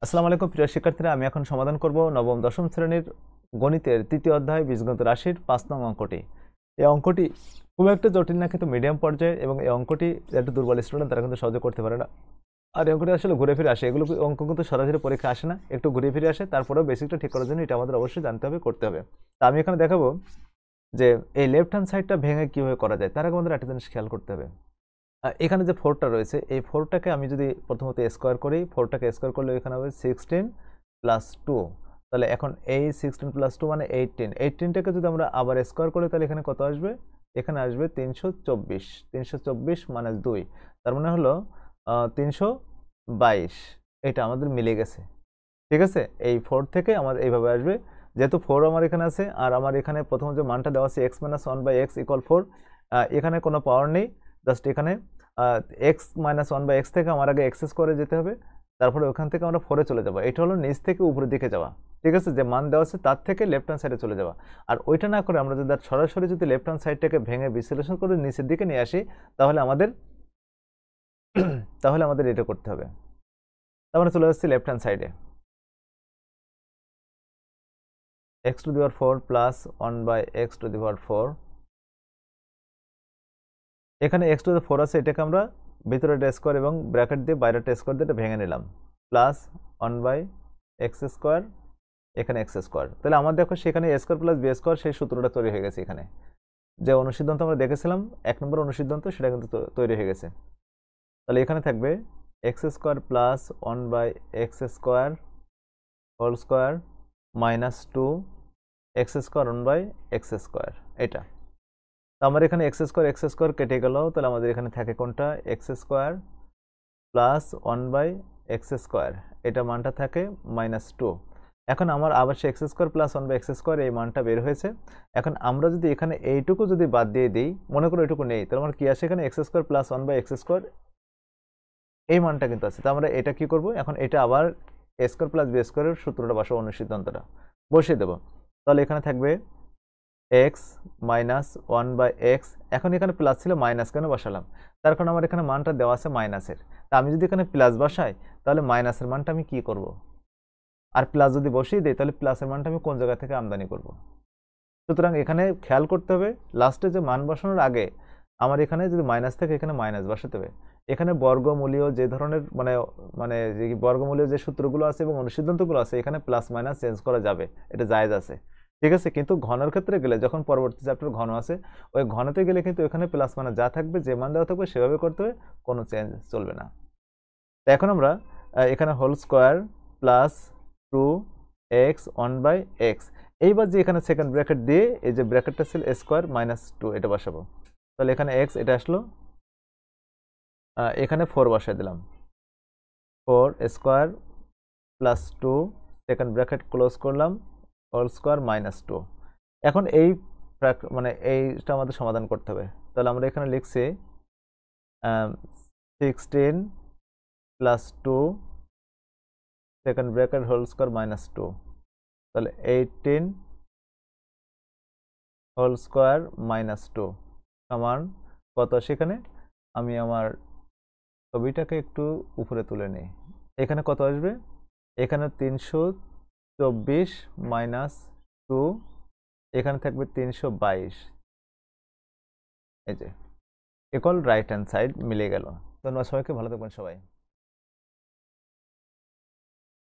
আসসালামু আলাইকুম প্রিয় শিক্ষার্থীরা, আমি এখন সমাধান করব নবম দশম শ্রেণীর গণিতের তৃতীয় অধ্যায় বীজগণিত রাশির 5 নং অঙ্কটি। এই অঙ্কটি খুব একটা জটিল না, কিন্তু মিডিয়াম পর্যায়ে, এবং এই অঙ্কটি একটু দুর্বল স্টুডেন্ট তারা কিন্তু সহজে করতে পারে না। আর এই অঙ্কটি আসলে ঘুরে ফিরে আসে, এগুলো অঙ্ক কিন্তু সরাসরি পরীক্ষা আসে না, একটু ঘুরে ফিরে আসে। তারপরেও বেসিকটা ঠিক করার জন্য এটা আমাদের অবশ্যই জানতে হবে, করতে হবে। তা আমি এখানে দেখাবো যে এই লেফট হ্যান্ড সাইডটা ভেঙে কিভাবে করা যায়। তার আগে আমাদের একটা জিনিস খেয়াল করতে হবে। এখানে যে 4টা রয়েছে, এই 4টাকে আমি যদি প্রথমত স্কোয়ার করি, 4টাকে স্কোয়ার করলে এখানে হবে 16 প্লাস 2। তাহলে এখন এই 16 প্লাস 2 মানে 18। 18টাকে যদি আমরা আবার স্কোয়ার করি তাহলে এখানে কত আসবে? এখানে আসবে 324। 324 মাইনাস 2, তার মানে হলো 322। এটা আমাদের মিলে গেছে। ঠিক আছে, এই 4 থেকে আমাদের এইভাবে আসবে। যেহেতু 4 আমার এখানে আছে, আর আমার এখানে প্রথম যে মানটা দেওয়া আছে x minus 1 by x equal 4, এখানে কোনো পাওয়ার নেই, জাস্ট এখানে এক্স মাইনাস 1 বাই এক্স থেকে আমার আগে এক্স স্কোয়ারে যেতে হবে, তারপরে ওখান থেকে আমরা 4-এ চলে যাবো। এটা হলো নিচ থেকে উপরের দিকে যাওয়া। ঠিক আছে, যে মান দেওয়া আছে তার থেকে লেফট হ্যান্ড সাইডে চলে যাওয়া। আর ওইটা না করে আমরা যদি সরাসরি যদি লেফট হ্যান্ড সাইডটাকে ভেঙে বিশ্লেষণ করে নিচের দিকে নিয়ে আসি, তাহলে আমাদের এটা করতে হবে। তারপরে চলে যাচ্ছি লেফট হ্যান্ড সাইডে। x to the power 4 plus 1 by x to the power 4। এখানে x to the 4 আছে, এটাকে আমরা ভিতরে একটা স্কোয়ার এবং ব্র্যাকেট দিয়ে বাইরে একটা স্কোয়ার দিয়ে এটা ভেঙে নিলাম, প্লাস 1 বাই এক্স স্কোয়ার, এখানে এক্স স্কোয়ার। তাহলে আমার দেখো সেখানে এ স্কোয়ার প্লাস বি স্কোয়ার, সেই সূত্রটা তৈরি হয়ে গেছে। এখানে যে অনুসিদ্ধান্ত আমরা দেখেছিলাম 1 নম্বর অনুসিদ্ধান্ত, সেটা কিন্তু তৈরি হয়ে গেছে। তাহলে এখানে থাকবে x square plus 1 by x square whole square minus 2 x square 1 by x square. এটা তো আমার এখানে এক্স স্কোয়ার কেটে গেল, তাহলে আমাদের এখানে থাকে কোনটা? X square plus 1 by x square, এটা মানটা থাকে মাইনাস 2। এখন আমার আবার সে x square plus 1 by x square, এই মানটা বের হয়েছে। এখন আমরা যদি এখানে এইটুকু যদি বাদ দিয়ে দিই, মনে করো এইটুকু নেই, তাহলে আমার কি আসে? এখানে x square plus 1 by x square, এই মানটা কিন্তু আছে। তো আমরা এটা কি করব? এখন এটা আবার এ স্কোয়ার প্লাস বি স্কোয়ারের সূত্রটা বসাবো, অনুসিদ্ধান্তটা বসিয়ে দেবো। তাহলে এখানে থাকবে এক্স মাইনাস 1 বাই এক্স। এখন এখানে প্লাস ছিল, মাইনাস কেন বসালাম? তার কারণ আমার এখানে মানটা দেওয়া আছে মাইনাসের। তা আমি যদি এখানে প্লাস বসাই, তাহলে মাইনাসের মানটা আমি কি করব? আর প্লাস যদি বসিয়ে দিই, তাহলে প্লাসের মানটা আমি কোন জায়গা থেকে আমদানি করব? সুতরাং এখানে খেয়াল করতে হবে, লাস্টে যে মান বসানোর আগে আমার এখানে যদি মাইনাস থেকে এখানে মাইনাস বসাতে হবে। এখানে বর্গমূলীয় যে ধরনের মানে মানে যে বর্গমূলীয় যে সূত্রগুলো আছে এবং অনুসিদ্ধান্তগুলো আছে, এখানে প্লাস মাইনাস চেঞ্জ করা যাবে, এটা জায়েজ আছে। ঠিক আছে, কিন্তু ঘনের ক্ষেত্রে গেলে, যখন পরবর্তী চ্যাপ্টার ঘন আছে, ওই ঘনতে গেলে কিন্তু এখানে প্লাস মাইনাস যা থাকবে, যে মান দেওয়া থাকবে সেভাবে করতে হবে, কোনো চেঞ্জ চলবে না। তো এখন আমরা এখানে whole square plus 2x 1 by x, এইবার যে এখানে সেকেন্ড ব্র্যাকেট দিয়ে এই যে ব্র্যাকেটটা ছিল স্কোয়ার মাইনাস 2, এটা বসাবো। তাহলে এখানে x, এটা আসলো, এখানে 4 বসাই দিলাম, 4 square plus 2, second bracket close করলাম, হোল স্কোয়ার মাইনাস 2। এখন এই মানে এইটা আমাদের সমাধান করতে হবে। তাহলে আমরা এখানে লিখছি 16 plus 2, second bracket whole square minus 2, তাহলে 18 হোল স্কোয়ার মাইনাস 2 সমান কত? সেখানে আমি আমার ছবিটাকে একটু উপরে তুলে নিই। এখানে কত আসবে? এখানে 324 মাইনাস 2, এখানে থাকবে 322। এই যে ইকুয়াল রাইট হ্যান্ড সাইড মিলে গেল। ধন্যবাদ সবাইকে, ভালো থাকবেন সবাই।